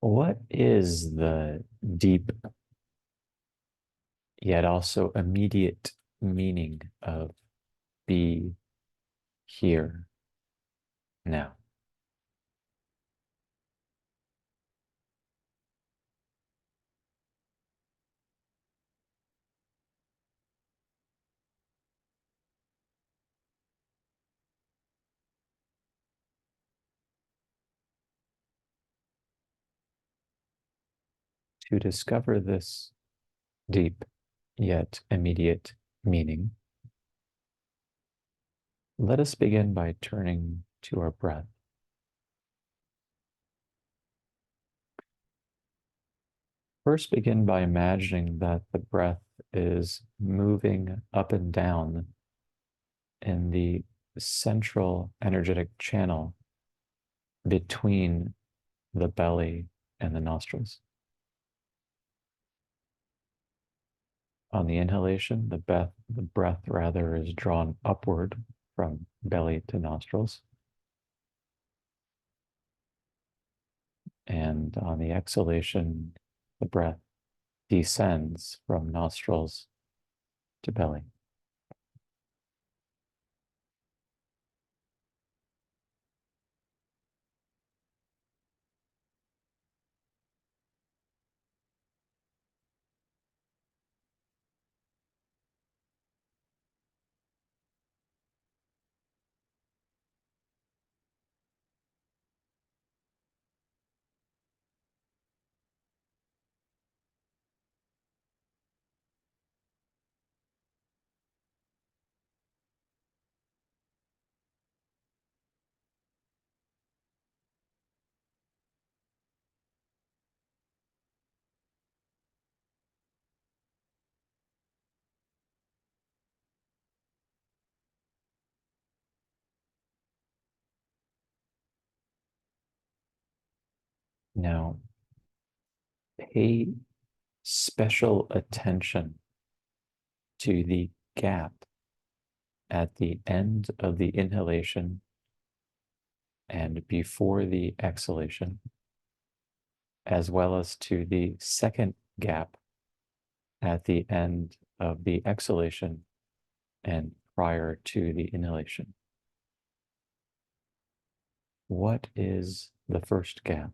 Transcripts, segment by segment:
What is the deep yet also immediate meaning of be here now? To discover this deep yet immediate meaning, let us begin by turning to our breath. First, begin by imagining that the breath is moving up and down in the central energetic channel between the belly and the nostrils. On the inhalation, the breath rather is drawn upward from belly to nostrils. And on the exhalation, the breath descends from nostrils to belly. Now, pay special attention to the gap at the end of the inhalation and before the exhalation, as well as to the second gap at the end of the exhalation and prior to the inhalation. What is the first gap?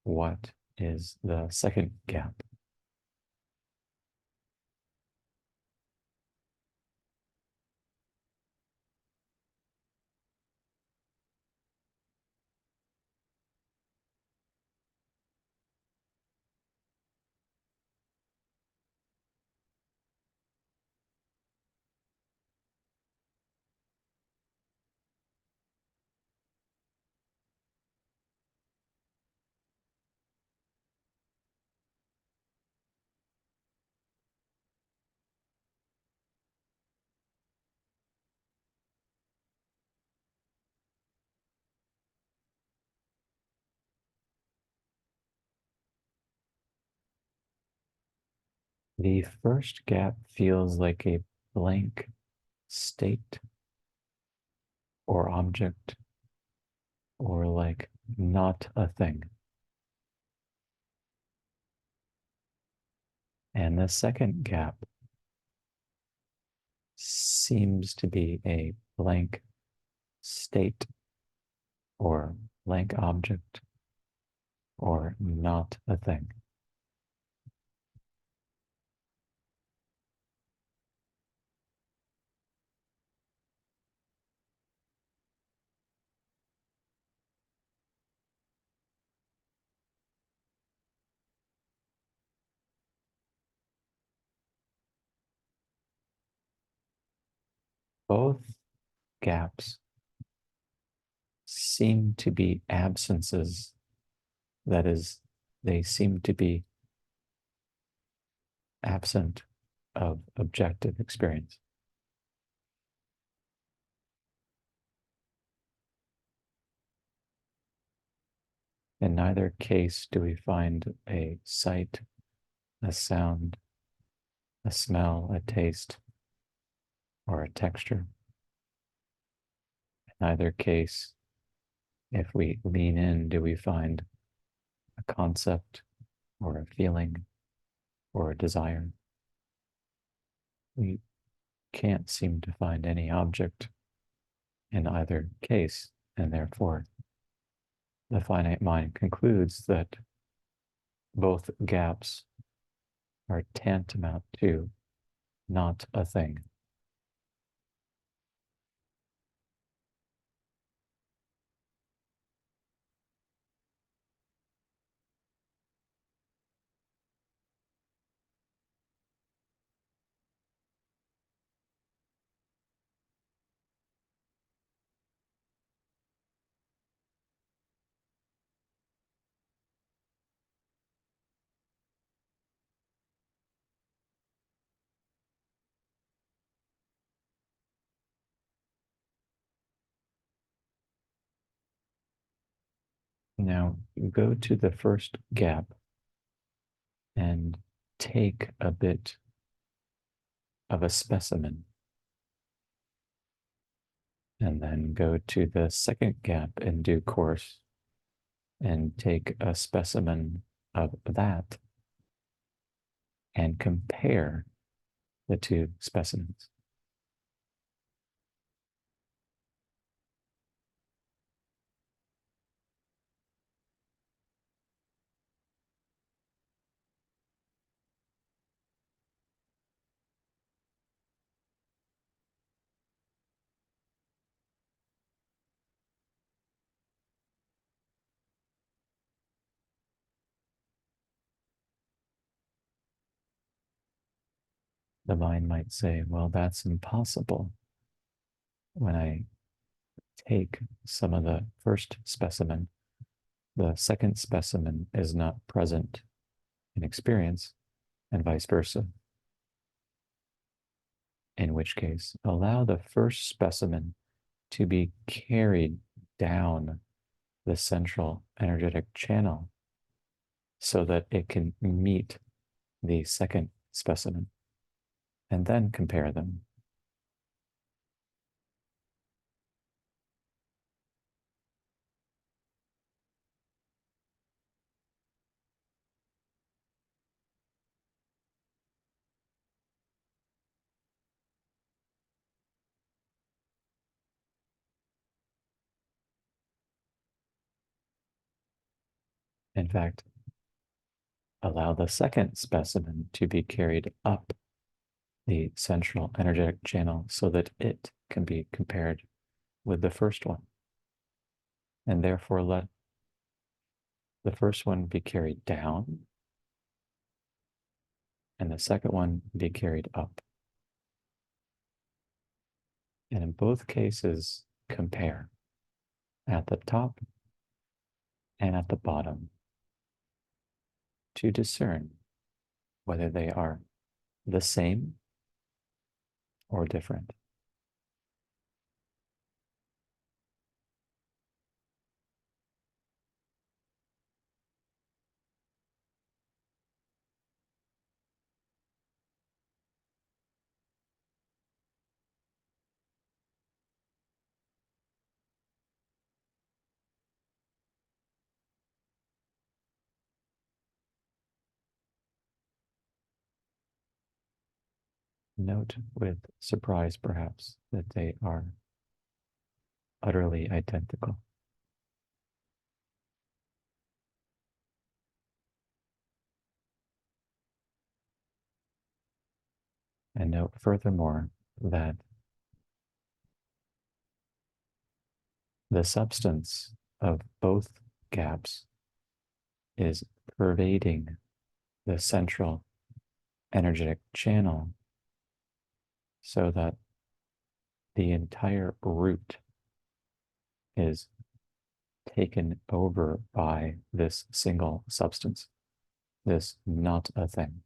What is the second gap? The first gap feels like a blank state or object, or like not a thing. And the second gap seems to be a blank state or blank object or not a thing. Both gaps seem to be absences. That is, they seem to be absent of objective experience. In neither case do we find a sight, a sound, a smell, a taste, or a texture. In either case, if we lean in, do we find a concept or a feeling or a desire. We can't seem to find any object in either case, and therefore the finite mind concludes that both gaps are tantamount to not a thing. Now go to the first gap and take a bit of a specimen, and then go to the second gap in due course and take a specimen of that and compare the two specimens. The mind might say, well, that's impossible. When I take some of the first specimen, the second specimen is not present in experience, and vice versa. In which case, allow the first specimen to be carried down the central energetic channel so that it can meet the second specimen, and then compare them. In fact, allow the second specimen to be carried up the central energetic channel so that it can be compared with the first one. And therefore, let the first one be carried down and the second one be carried up. And in both cases, compare at the top and at the bottom to discern whether they are the same or different. Note with surprise, perhaps, that they are utterly identical. And note furthermore that the substance of both gaps is pervading the central energetic channel so that the entire root is taken over by this single substance, this not a thing.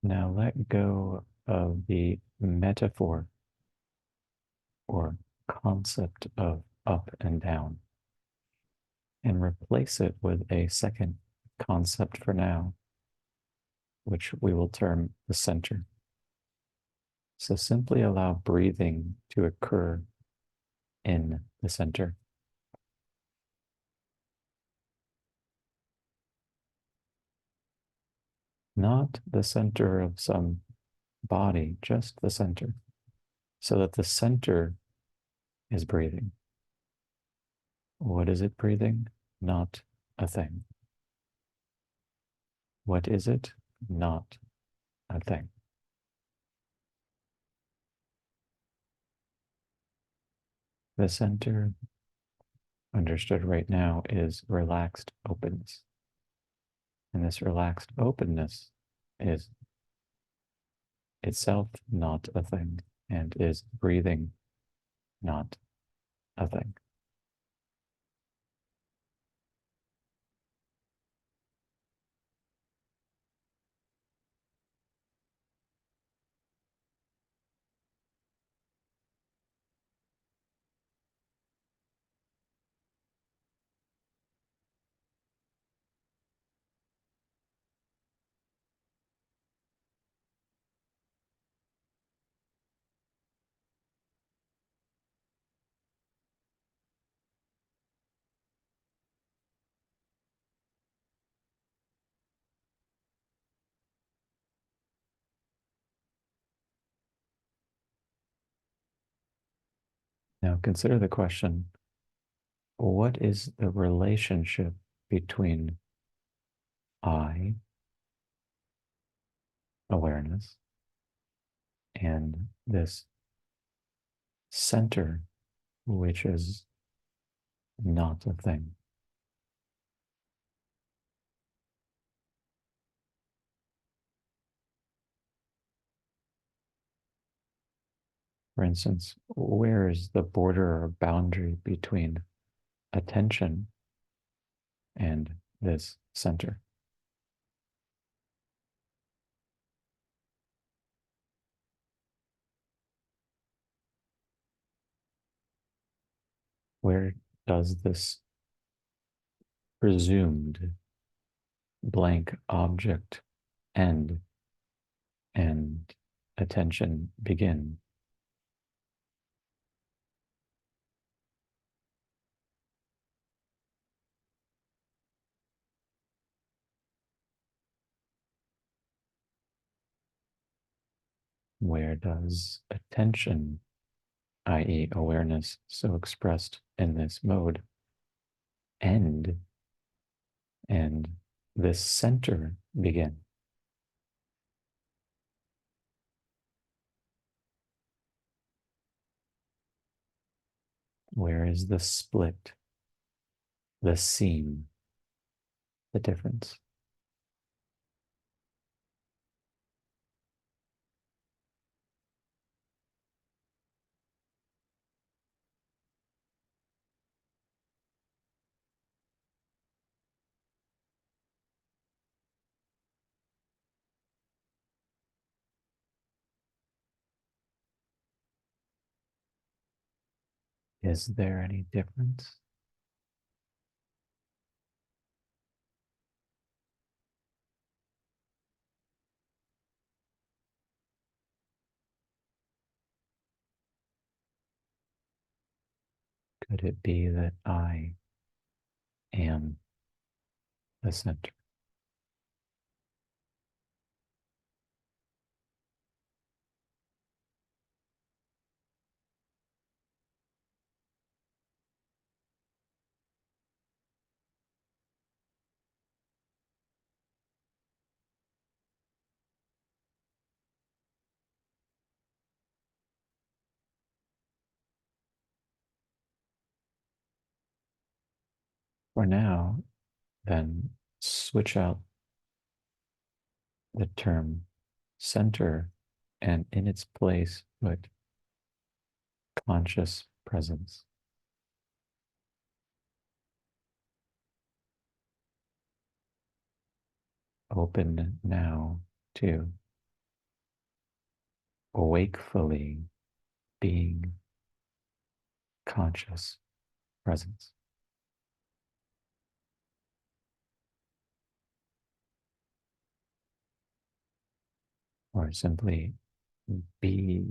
Now let go of the metaphor or concept of up and down and replace it with a second concept for now, which we will term the center. So simply allow breathing to occur in the center. Not the center of some body, just the center, so that the center is breathing. What is it breathing? Not a thing. What is it? Not a thing. The center, understood right now, is relaxed openness. And this relaxed openness is itself not a thing and is breathing not a thing. Now consider the question, what is the relationship between I, awareness, and this center, which is not a thing? For instance, where is the border or boundary between attention and this center? Where does this presumed blank object end and attention begin? Where does attention, i.e., awareness, so expressed in this mode, end and this center begin? Where is the split, the seam, the difference? Is there any difference? Could it be that I am the center? For now, then switch out the term center and in its place put conscious presence. Open now to wakefully being conscious presence. Or simply be,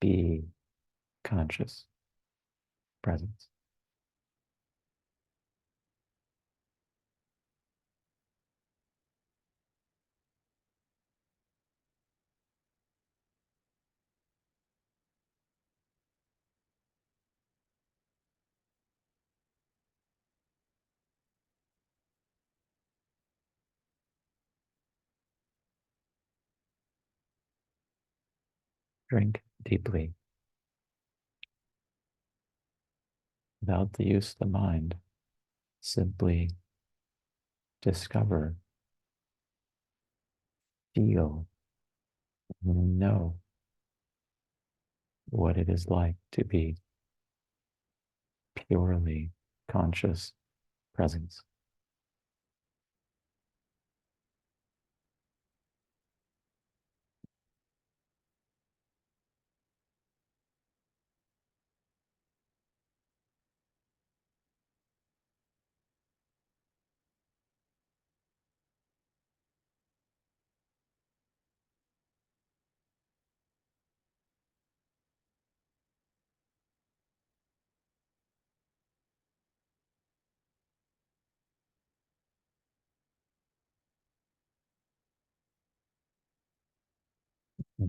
be conscious presence. Drink deeply without the use of the mind. Simply discover, feel, know what it is like to be purely conscious presence.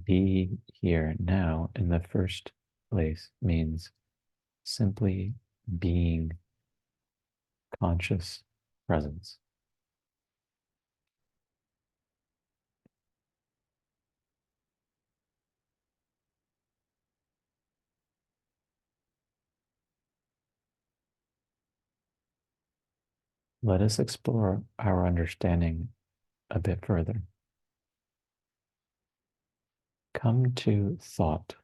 Be here now in the first place means simply being conscious presence. Let us explore our understanding a bit further. Come to thought.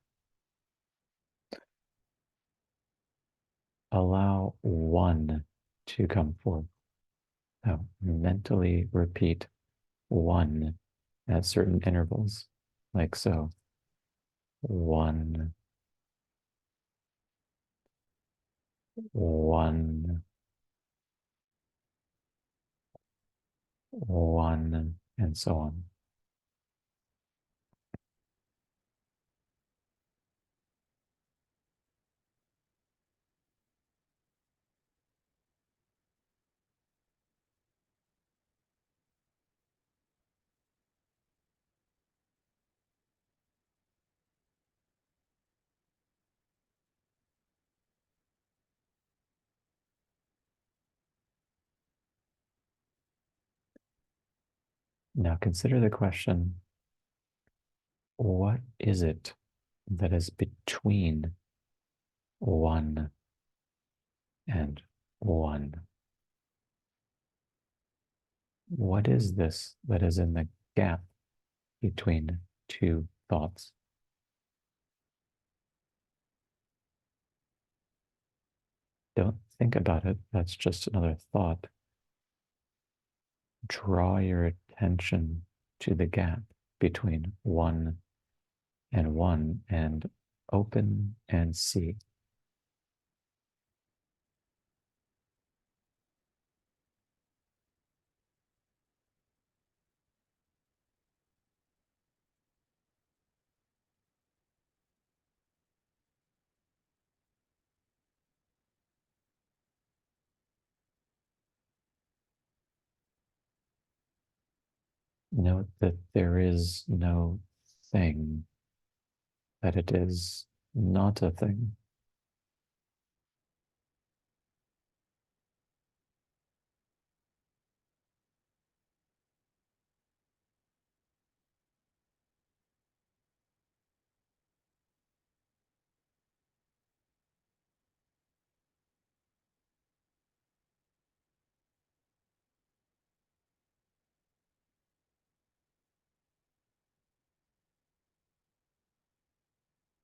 Allow one to come forth. Now, mentally repeat one at certain intervals, like so. One, one, one, and so on. Now consider the question, what is it that is between one and one? What is this that is in the gap between two thoughts? Don't think about it. That's just another thought. Draw your attention to the gap between one and open and see. Note that there is no thing, that it is not a thing.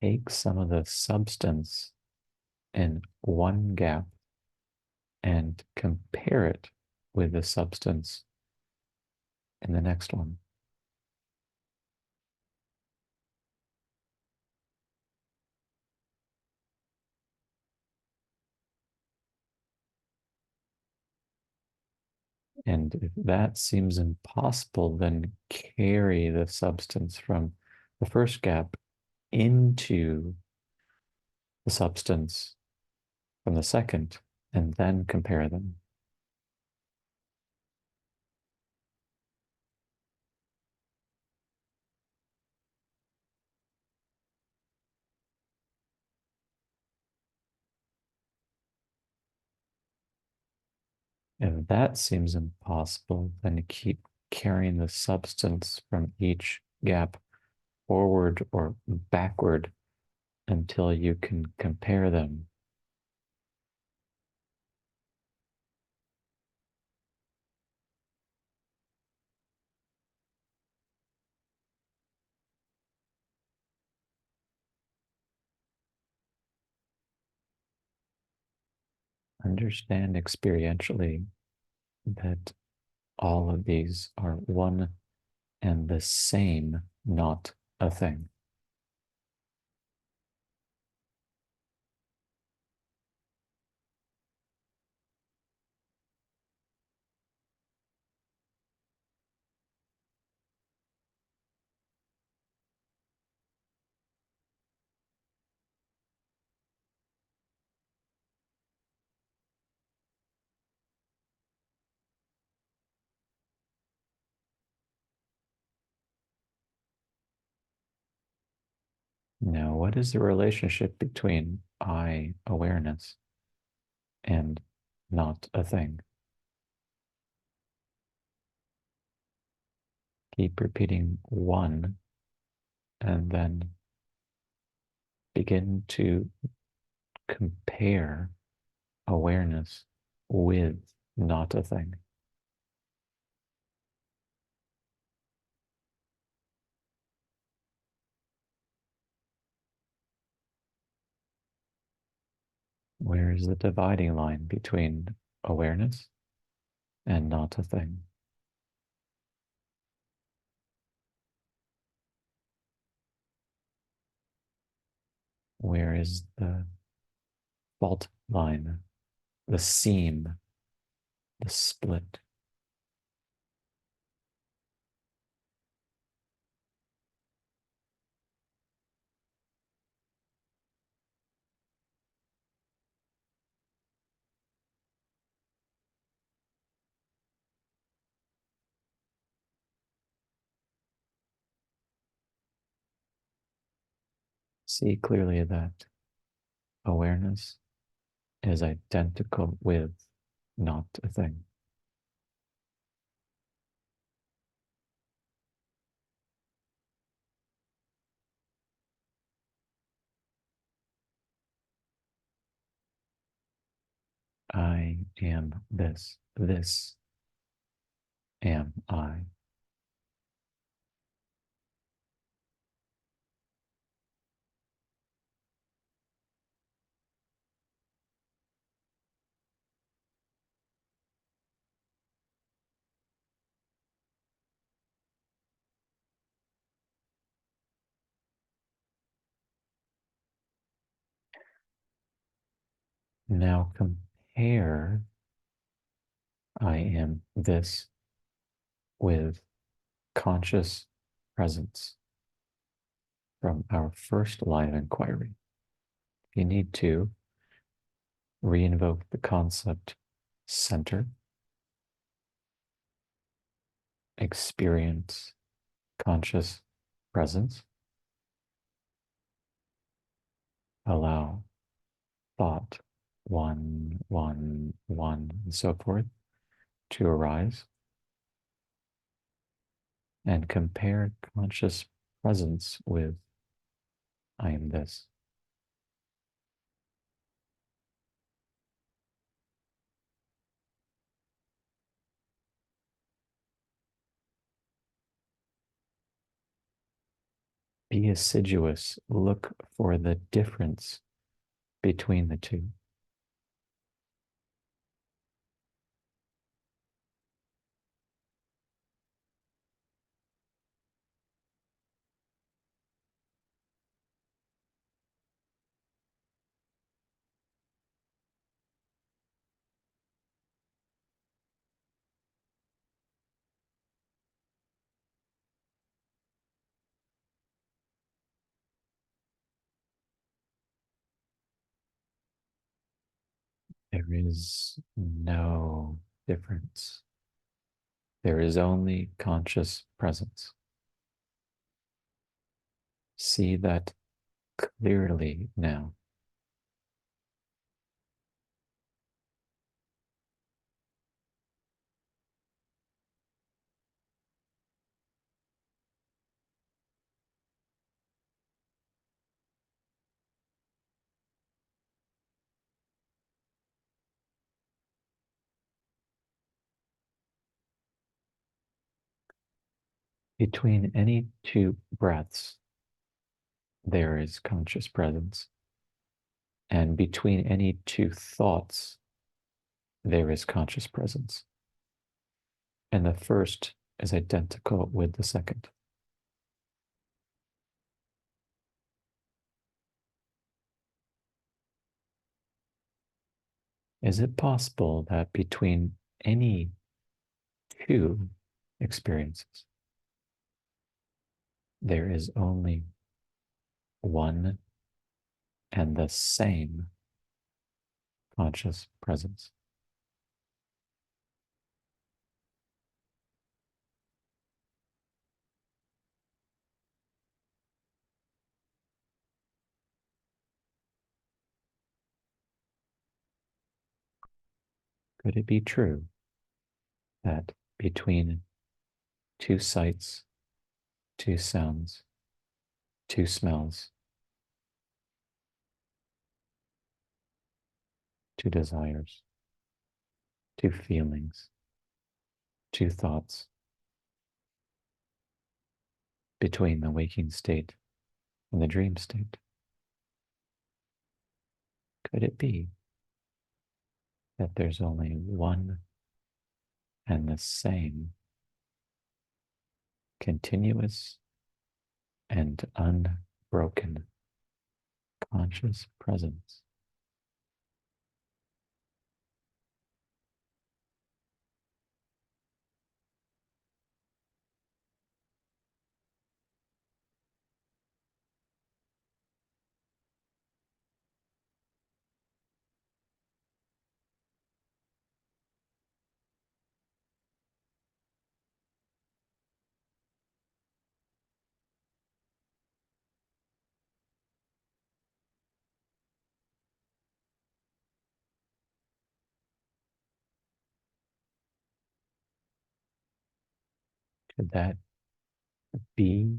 Take some of the substance in one gap and compare it with the substance in the next one. And if that seems impossible, then carry the substance from the first gap into the substance from the second, and then compare them. If that seems impossible, then keep carrying the substance from each gap forward or backward until you can compare them. Understand experientially that all of these are one and the same, not a thing. Now, what is the relationship between I awareness and not a thing? Keep repeating one and then begin to compare awareness with not a thing. Where is the dividing line between awareness and not a thing? Where is the fault line, the seam, the split? See clearly that awareness is identical with not a thing. I am this. This am I. Now compare I am this with conscious presence from our first line of inquiry. If you need to, reinvoke the concept center, experience conscious presence, allow thought, one, and so forth to arise, and compare conscious presence with I am this. Be assiduous, look for the difference between the two. There is no difference. There is only conscious presence. See that clearly now. Between any two breaths, there is conscious presence. And between any two thoughts, there is conscious presence. And the first is identical with the second. Is it possible that between any two experiences, there is only one and the same conscious presence? Could it be true that between two sights, two sounds, two smells, two desires, two feelings, two thoughts, between the waking state and the dream state? Could it be that there's only one and the same continuous and unbroken conscious presence? Could that be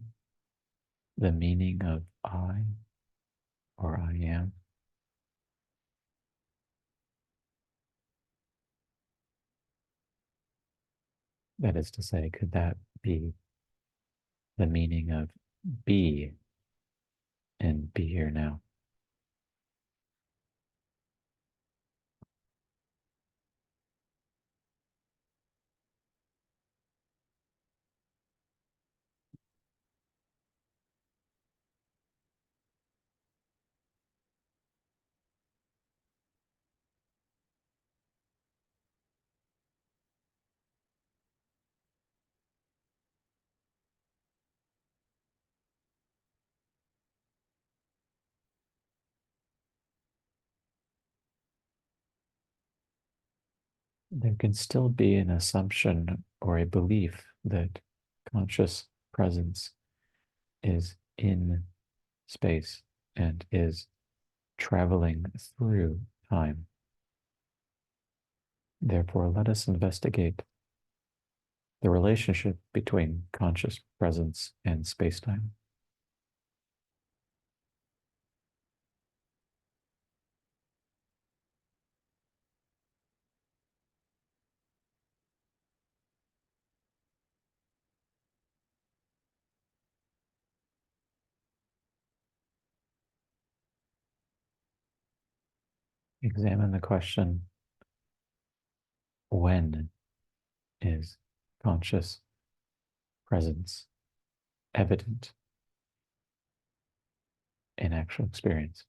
the meaning of I or I am? That is to say, could that be the meaning of be and be here now? There can still be an assumption or a belief that conscious presence is in space and is traveling through time. Therefore, let us investigate the relationship between conscious presence and space-time. Examine the question, when is conscious presence evident in actual experience?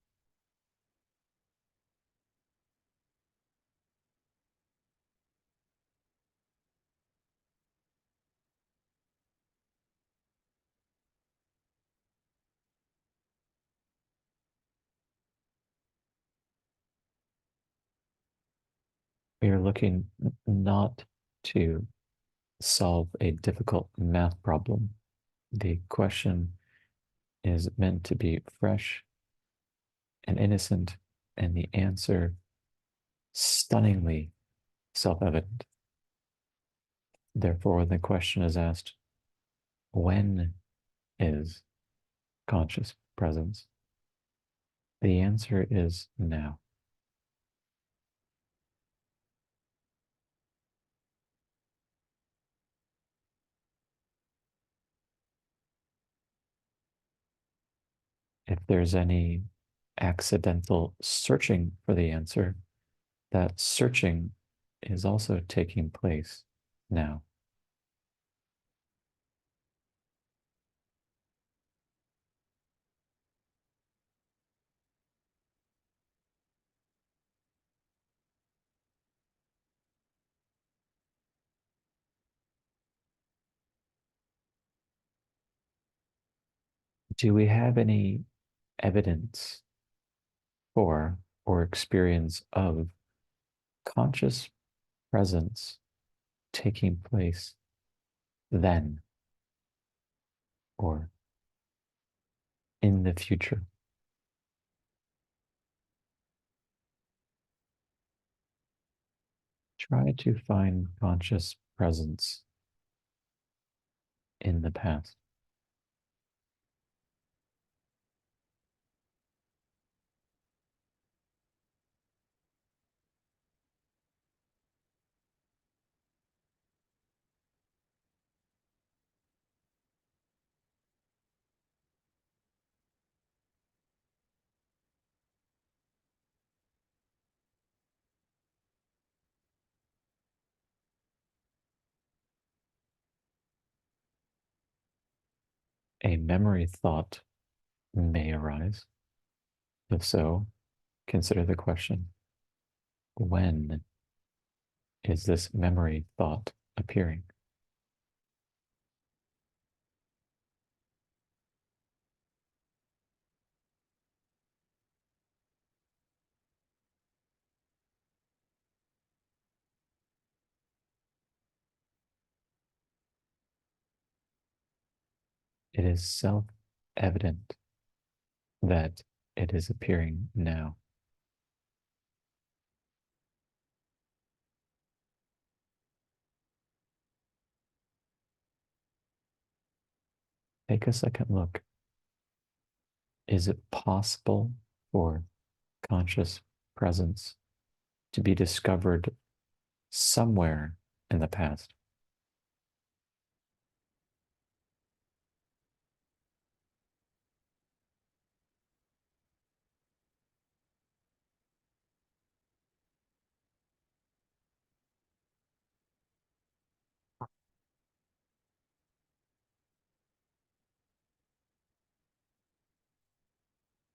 We are looking not to solve a difficult math problem. The question is meant to be fresh and innocent, and the answer stunningly self evident. Therefore, when the question is asked, when is conscious presence? The answer is now. If there's any accidental searching for the answer, that searching is also taking place now. Do we have any evidence for or experience of conscious presence taking place then or in the future? Try to find conscious presence in the past. A memory thought may arise. If so, consider the question, when is this memory thought appearing? It is self evident that it is appearing now. Take a second look. Is it possible for conscious presence to be discovered somewhere in the past?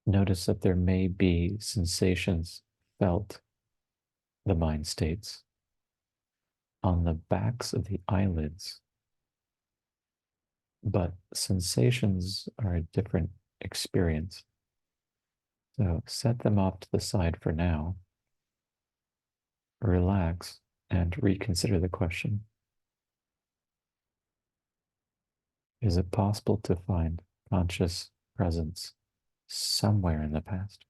Notice that there may be sensations felt, the mind states, on the backs of the eyelids, but sensations are a different experience. So set them off to the side for now, relax, and reconsider the question. Is it possible to find conscious presence somewhere in the past?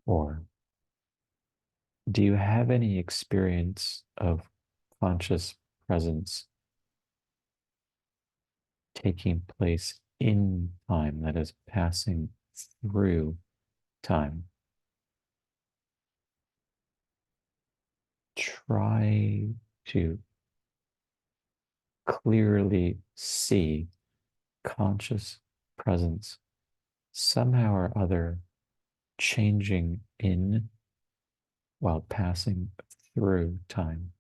Or do you have any experience of conscious presence taking place in time, that is, passing through time? Try to clearly see conscious presence somehow or other changing in while passing through time.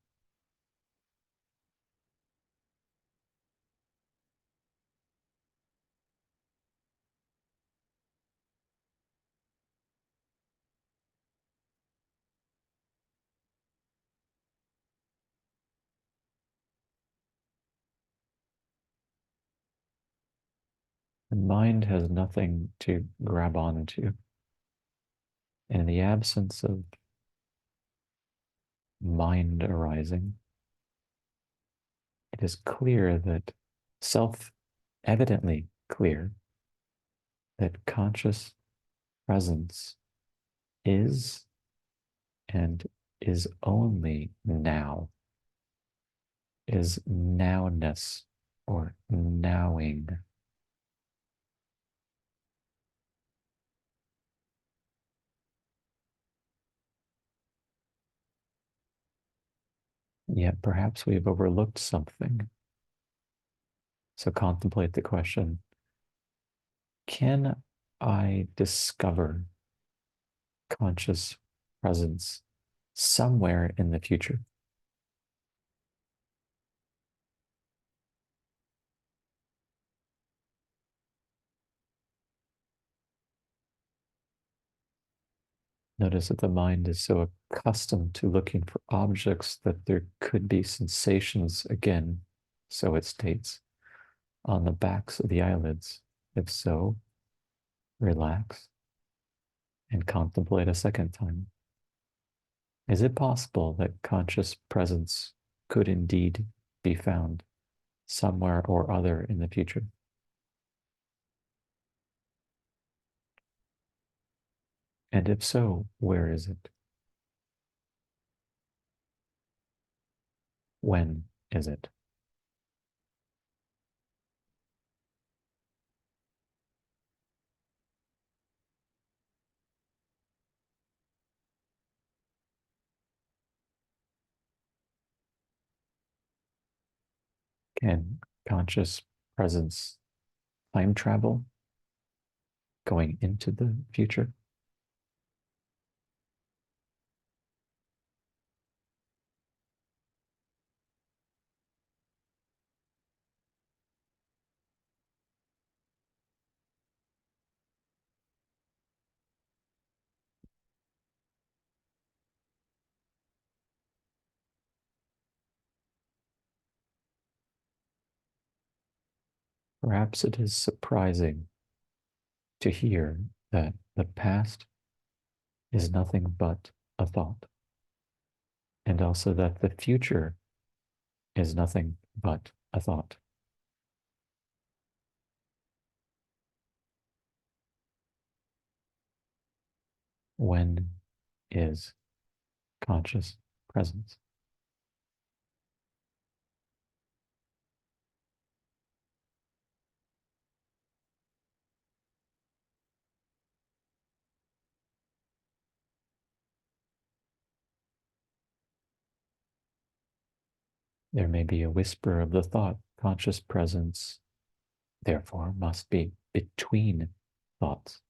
The mind has nothing to grab onto. And in the absence of mind arising, it is clear that, self evidently clear, that conscious presence is and is only now, is nowness or nowing. Yet perhaps we've overlooked something. So contemplate the question, can I discover conscious presence somewhere in the future? Notice that the mind is so accustomed to looking for objects that there could be sensations again, so it states, on the backs of the eyelids. If so, relax and contemplate a second time. Is it possible that conscious presence could indeed be found somewhere or other in the future? And if so, where is it? When is it? Can conscious presence time travel going into the future? Perhaps it is surprising to hear that the past is nothing but a thought, and also that the future is nothing but a thought. When is conscious presence? There may be a whisper of the thought, conscious presence, therefore, must be between thoughts.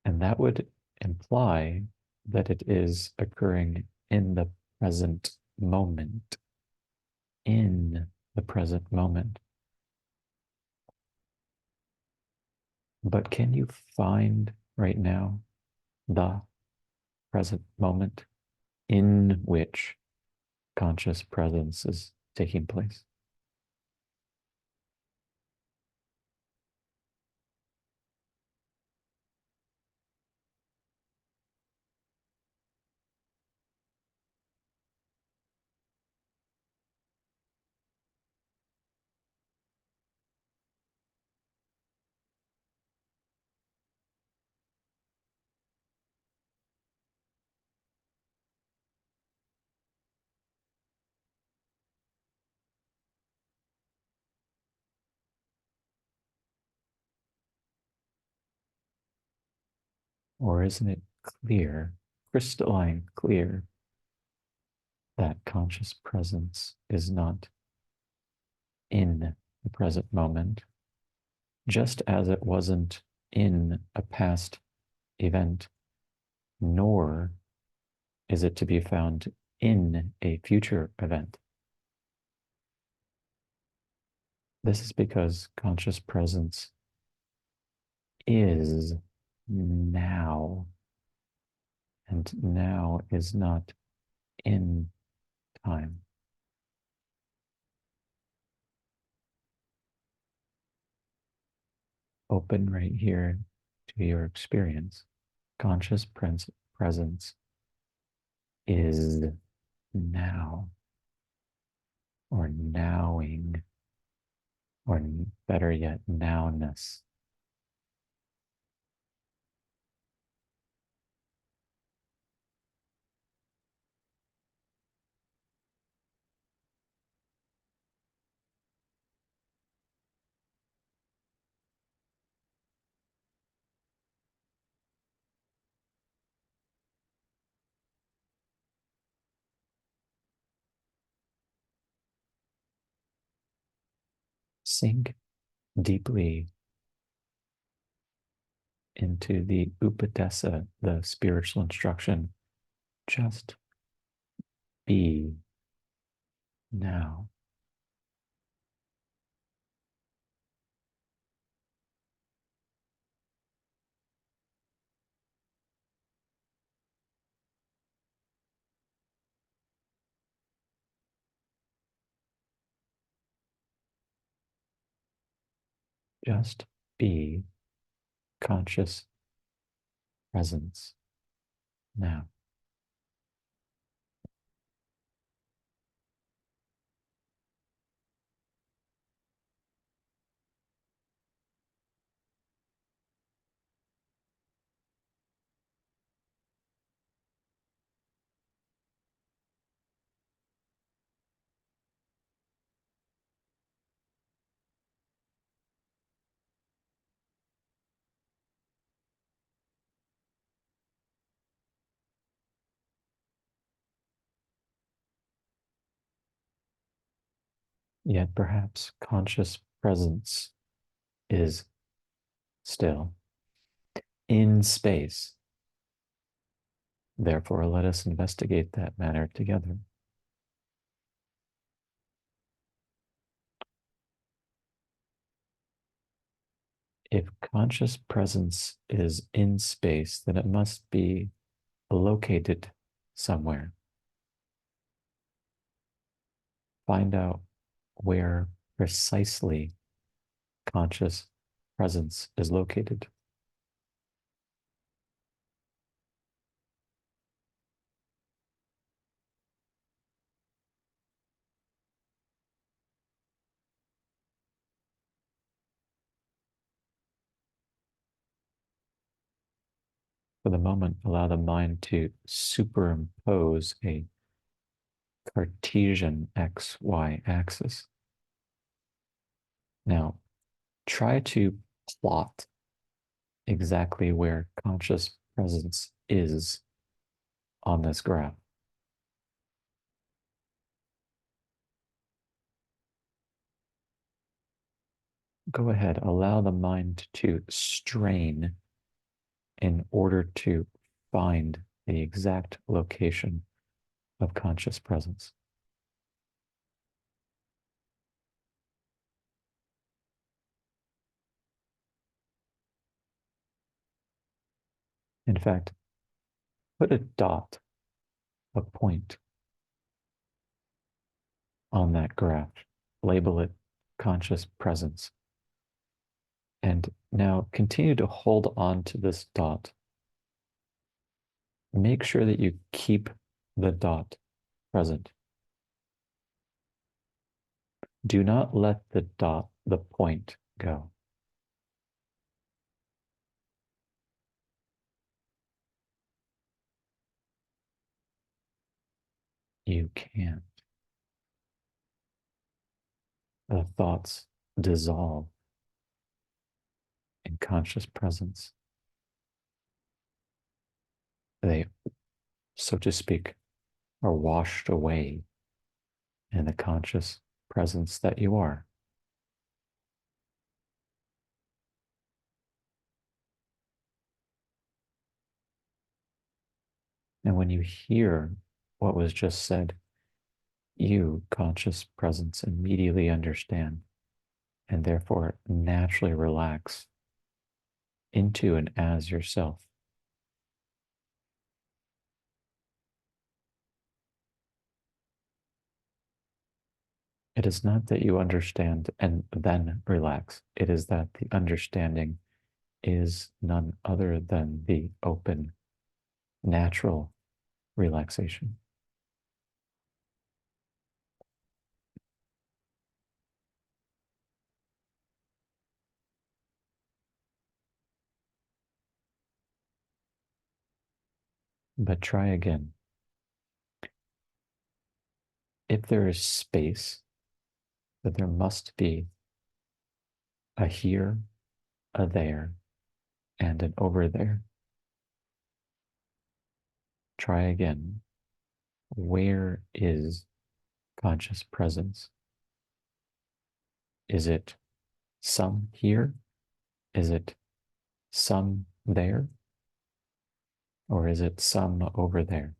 And that would imply that it is occurring in the present moment, in the present moment. But can you find right now the present moment in which conscious presence is taking place? Or isn't it clear, crystalline clear, that conscious presence is not in the present moment, just as it wasn't in a past event, nor is it to be found in a future event? This is because conscious presence is now, and now is not in time. open right here to your experience. Conscious presence is now, or nowing, or better yet, nowness. Sink deeply into the Upadesa, the spiritual instruction. Just be now. Just be conscious presence now. Yet perhaps conscious presence is still in space. Therefore, let us investigate that matter together. If conscious presence is in space, then it must be located somewhere. Find out where precisely conscious presence is located. For the moment, allow the mind to superimpose a Cartesian XY axis. Now, try to plot exactly where conscious presence is on this graph. Go ahead, allow the mind to strain in order to find the exact location of conscious presence. In fact, put a dot, a point on that graph, label it conscious presence. And now continue to hold on to this dot. Make sure that you keep the dot present. Do not let the dot, the point, go. You can't. The thoughts dissolve in conscious presence. They, so to speak, are washed away in the conscious presence that you are. And when you hear what was just said, you, conscious presence, immediately understand and therefore naturally relax into and as yourself. It is not that you understand and then relax. It is that the understanding is none other than the open, natural relaxation. But try again. If there is space, then there must be a here, a there, and an over there. Try again. Where is conscious presence? Is it some here? Is it some there? Or is it some over there?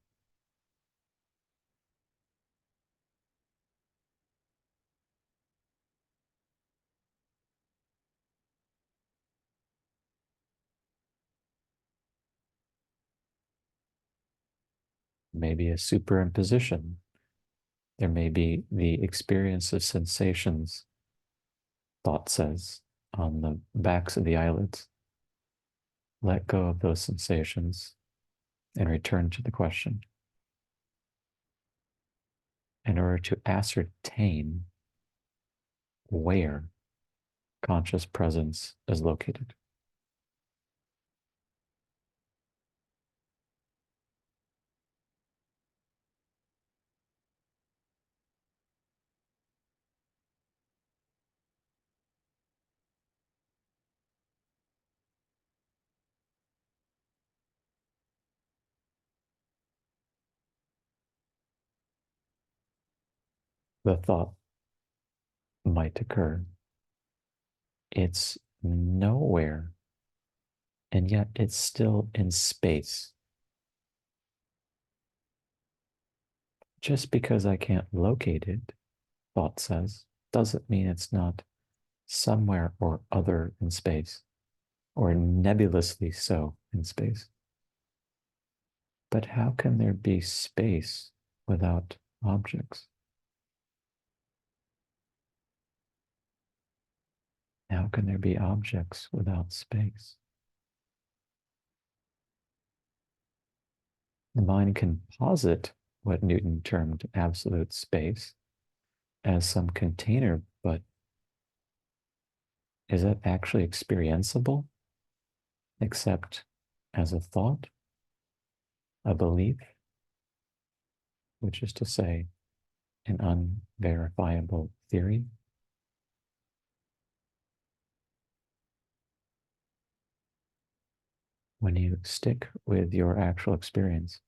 Maybe a superimposition. There may be the experience of sensations, thought says, on the backs of the eyelids. Let go of those sensations and return to the question. In order to ascertain where conscious presence is located. The thought might occur. It's nowhere, and yet it's still in space. Just because I can't locate it, thought says, doesn't mean it's not somewhere or other in space, or nebulously so in space. But how can there be space without objects? How can there be objects without space? The mind can posit what Newton termed absolute space as some container, but is it actually experienceable except as a thought, a belief, which is to say, an unverifiable theory? When you stick with your actual experience,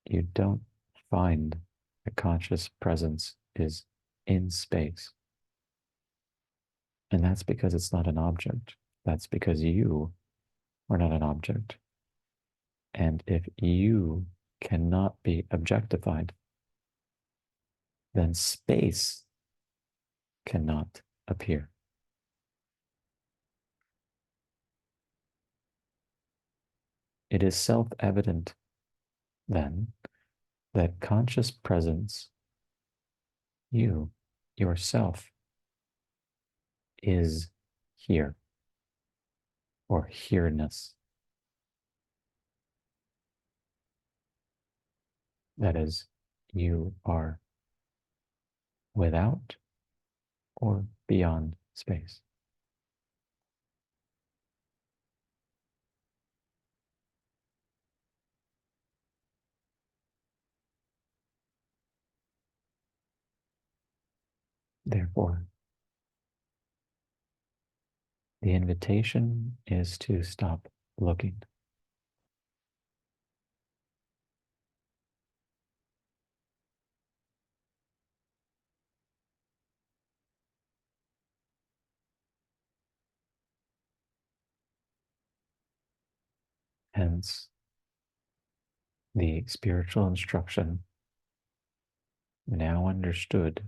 you don't find a conscious presence is in space. And that's because it's not an object. That's because you are not an object. And if you cannot be objectified, then space cannot appear. It is self-evident, then, that conscious presence, you, yourself, is here, or here-ness. That is, you are without or beyond space. Therefore, the invitation is to stop looking. Hence, the spiritual instruction, now understood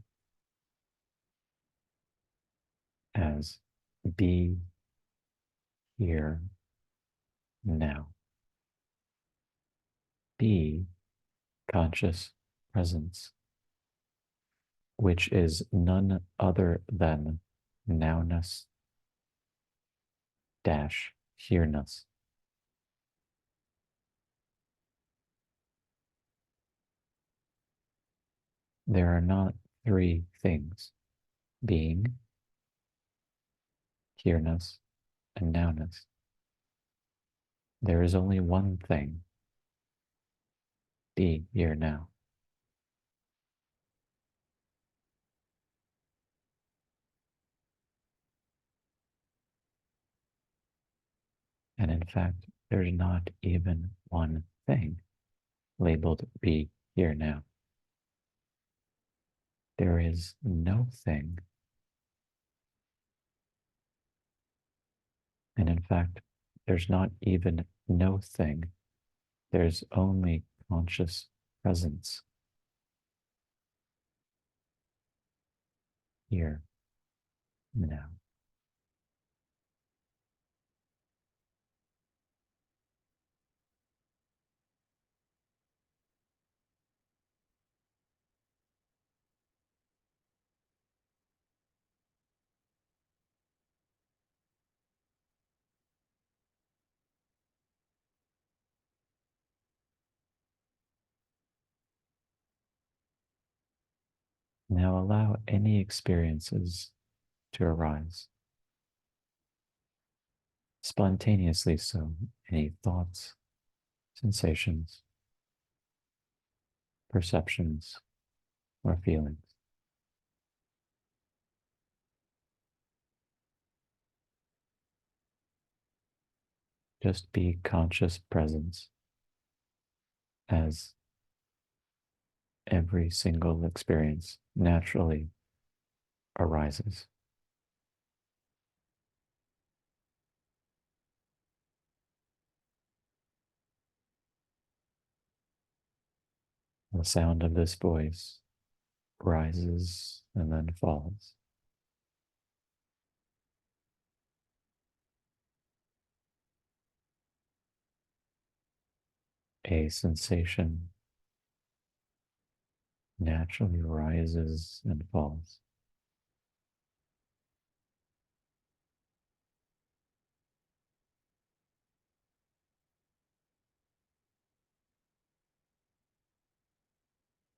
as be here now. Be conscious presence, which is none other than nowness, dash here-ness. There are not three things: being, here-ness, and nowness. There is only one thing: be here now. And in fact, there's not even one thing labeled be here now. There is no thing. And in fact, there's not even no thing. There's only conscious presence here now. Now allow any experiences to arise, spontaneously so, any thoughts, sensations, perceptions, or feelings. Just be conscious presence as every single experience naturally arises. The sound of this voice rises and then falls. A sensation naturally rises and falls.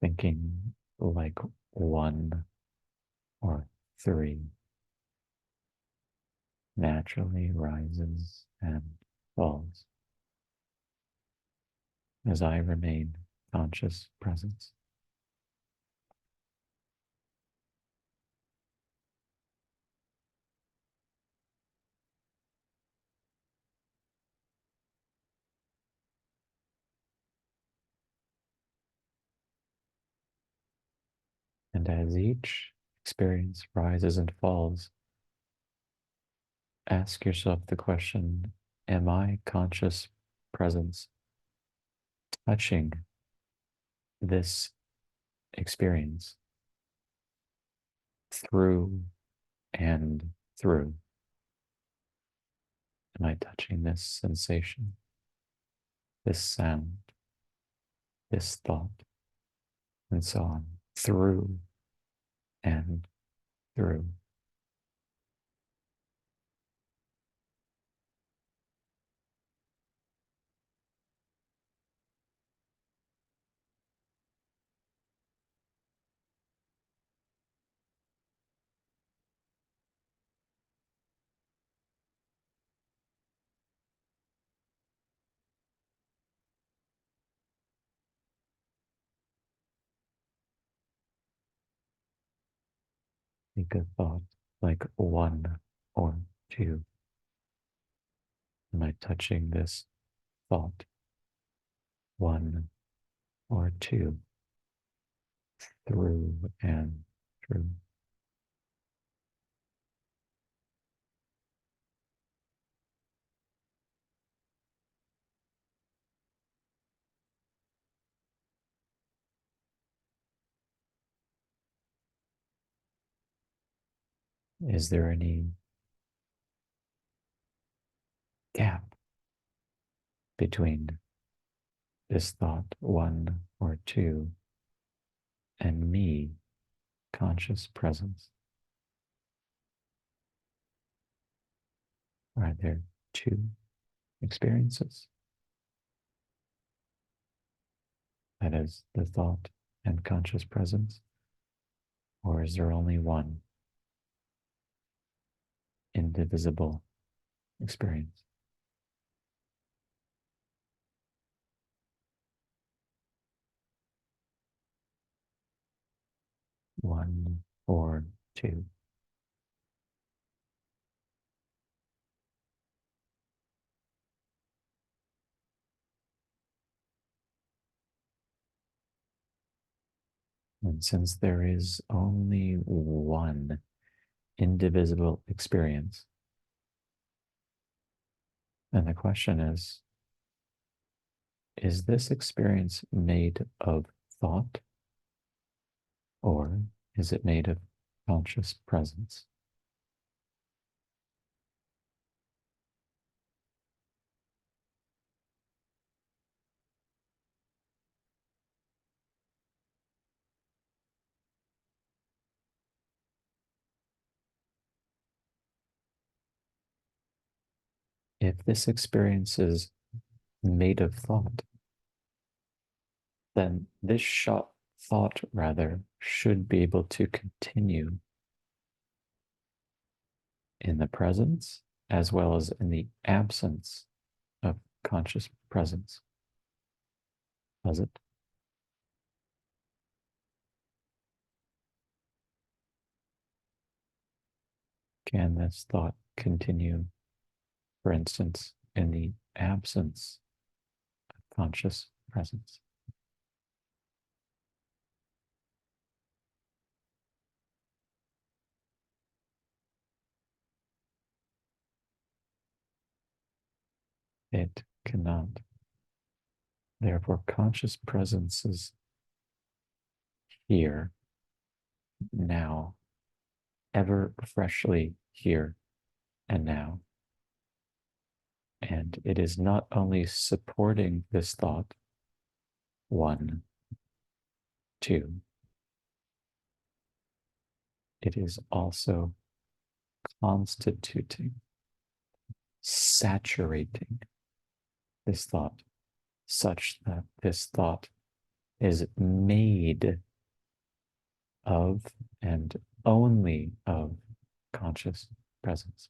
Thinking like one or three naturally rises and falls as I remain conscious presence. And as each experience rises and falls, ask yourself the question, am I conscious presence touching this experience through and through? Am I touching this sensation, this sound, this thought, and so on, through and through? Think of thought like one or two. Am I touching this thought, one or two, through and through? Is there any gap between this thought, one or two, and me, conscious presence? Are there two experiences? That is the thought and conscious presence? Or is there only one indivisible experience? One or two? And since there is only one indivisible experience, then the question is this experience made of thought or is it made of conscious presence? If this experience is made of thought, then this thought rather should be able to continue in the presence as well as in the absence of conscious presence. Does it? Can this thought continue, for instance, in the absence of conscious presence? It cannot. Therefore, conscious presence is here, now, ever freshly here and now. And it is not only supporting this thought, one, two, it is also constituting, saturating this thought such that this thought is made of and only of conscious presence.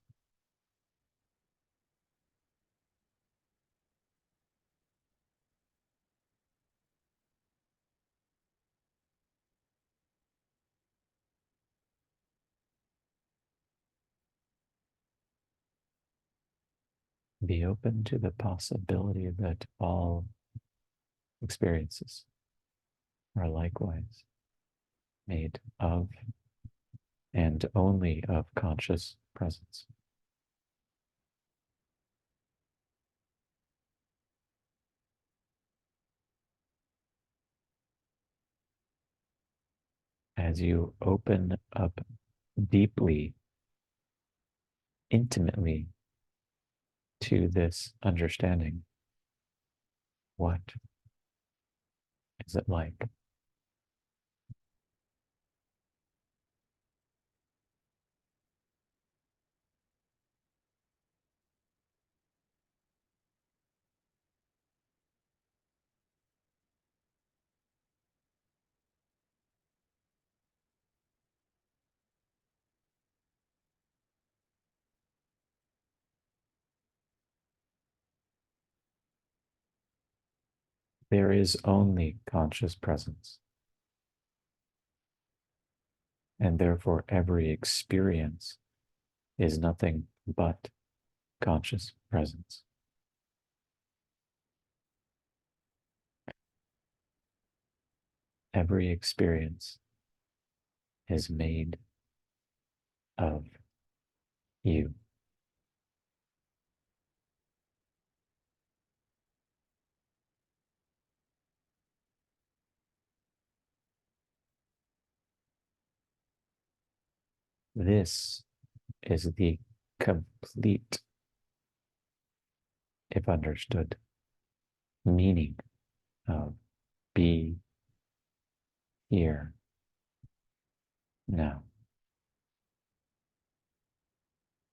Be open to the possibility that all experiences are likewise made of and only of conscious presence. As you open up deeply, intimately to this understanding, what is it like? There is only conscious presence, and therefore every experience is nothing but conscious presence. Every experience is made of you. This is the complete, if understood, meaning of be here now.